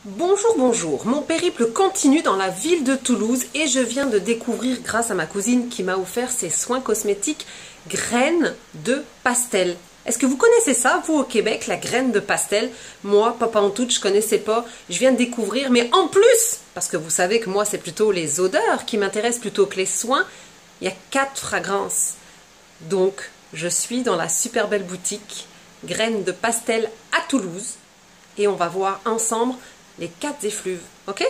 Bonjour, bonjour. Mon périple continue dans la ville de Toulouse et je viens de découvrir, grâce à ma cousine qui m'a offert ses soins cosmétiques, graines de pastel. Est-ce que vous connaissez ça, vous, au Québec, la graine de pastel? Moi, pas pantoute, je connaissais pas. Je viens de découvrir, mais en plus, parce que vous savez que moi, c'est plutôt les odeurs qui m'intéressent plutôt que les soins, il y a 4 fragrances. Donc, je suis dans la super belle boutique Graines de pastel à Toulouse et on va voir ensemble les 4 effluves, ok?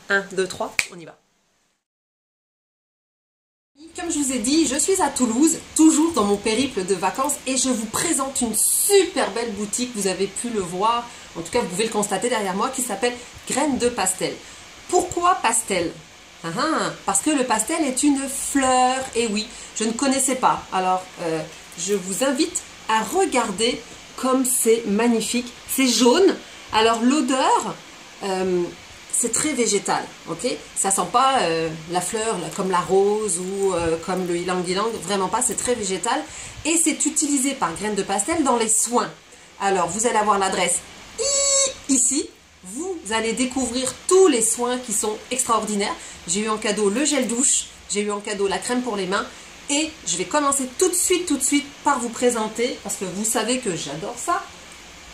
1, 2, 3, on y va. Comme je vous ai dit, je suis à Toulouse, toujours dans mon périple de vacances et je vous présente une super belle boutique, vous avez pu le voir, en tout cas vous pouvez le constater derrière moi, qui s'appelle Graines de pastel. Pourquoi pastel? Parce que le pastel est une fleur, et oui, je ne connaissais pas, alors je vous invite à regarder comme c'est magnifique, c'est jaune, alors l'odeur, c'est très végétal, ok? Ça sent pas la fleur là, comme la rose ou comme le ylang-ylang, vraiment pas, c'est très végétal. Et c'est utilisé par Graines de pastel dans les soins. Alors, vous allez avoir l'adresse ici. Vous allez découvrir tous les soins qui sont extraordinaires. J'ai eu en cadeau le gel douche, j'ai eu en cadeau la crème pour les mains. Et je vais commencer tout de suite par vous présenter, parce que vous savez que j'adore ça,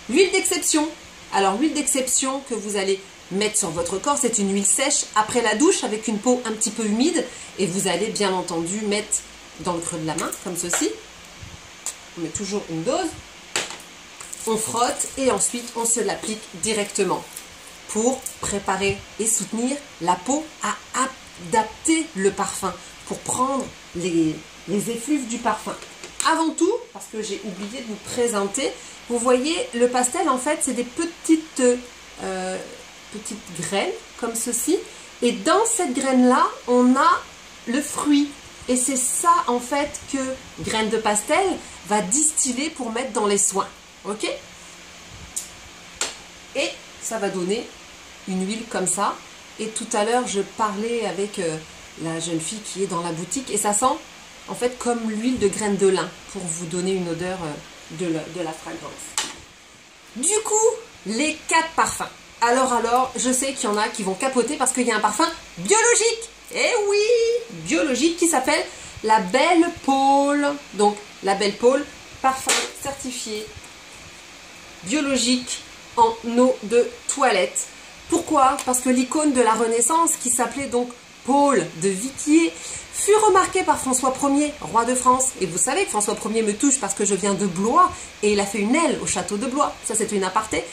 l'huile d'exception. Alors, l'huile d'exception que vous allez mettre sur votre corps, c'est une huile sèche après la douche avec une peau un petit peu humide. Et vous allez bien entendu mettre dans le creux de la main, comme ceci. On met toujours une dose. On frotte et ensuite on se l'applique directement pour préparer et soutenir la peau à adapter le parfum, pour prendre les effluves du parfum. Avant tout, parce que j'ai oublié de vous présenter, vous voyez, le pastel, en fait, c'est des petites graines, comme ceci. Et dans cette graine-là, on a le fruit. Et c'est ça, en fait, que Graines de pastel va distiller pour mettre dans les soins. Ok? Et ça va donner une huile comme ça. Et tout à l'heure, je parlais avec la jeune fille qui est dans la boutique. Et ça sent, en fait, comme l'huile de graines de lin, pour vous donner une odeur de la fragrance. Du coup, les 4 parfums. Alors, je sais qu'il y en a qui vont capoter parce qu'il y a un parfum biologique. Eh oui, biologique, qui s'appelle la Belle Paul. Donc, la Belle Paul, parfum certifié biologique en eau de toilette. Pourquoi? Parce que l'icône de la Renaissance, qui s'appelait donc Paul de Viquier, fut remarqué par François Ier, roi de France. Et vous savez que François Ier me touche parce que je viens de Blois et il a fait une aile au château de Blois. Ça, c'est une aparté.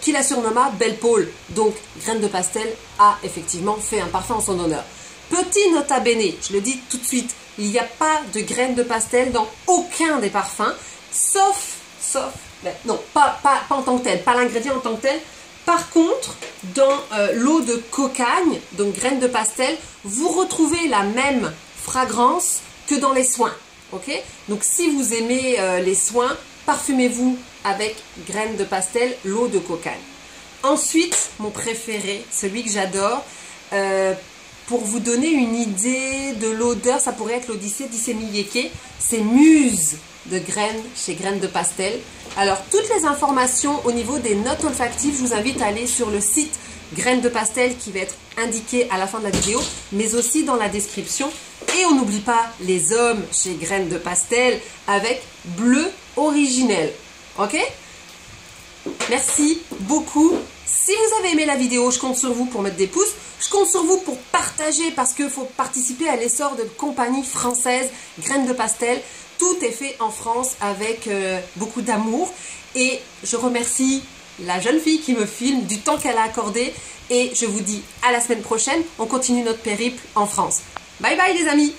Qui la surnomma Belle Paul. Donc, Graines de pastel a effectivement fait un parfum en son honneur. Petit nota bene, je le dis tout de suite, il n'y a pas de graines de pastel dans aucun des parfums, sauf, non, pas en tant que tel, pas l'ingrédient en tant que tel. Par contre, dans l'eau de cocagne, donc graines de pastel, vous retrouvez la même fragrance que dans les soins. Ok? Donc, si vous aimez les soins, parfumez-vous avec Graines de pastel, l'eau de cocagne. Ensuite, mon préféré, celui que j'adore, pour vous donner une idée de l'odeur, ça pourrait être l'Odyssée d'Issey-Miyake, c'est Muse de graines chez Graines de pastel. Alors, toutes les informations au niveau des notes olfactives, je vous invite à aller sur le site Graines de pastel qui va être indiqué à la fin de la vidéo, mais aussi dans la description. Et on n'oublie pas les hommes chez Graines de pastel avec Bleu Originel. Ok? Merci beaucoup. Si vous avez aimé la vidéo, je compte sur vous pour mettre des pouces. Je compte sur vous pour partager parce qu'il faut participer à l'essor de compagnies françaises Graines de pastel. Tout est fait en France avec beaucoup d'amour. Et je remercie la jeune fille qui me filme du temps qu'elle a accordé. Et je vous dis à la semaine prochaine. On continue notre périple en France. Bye bye les amis!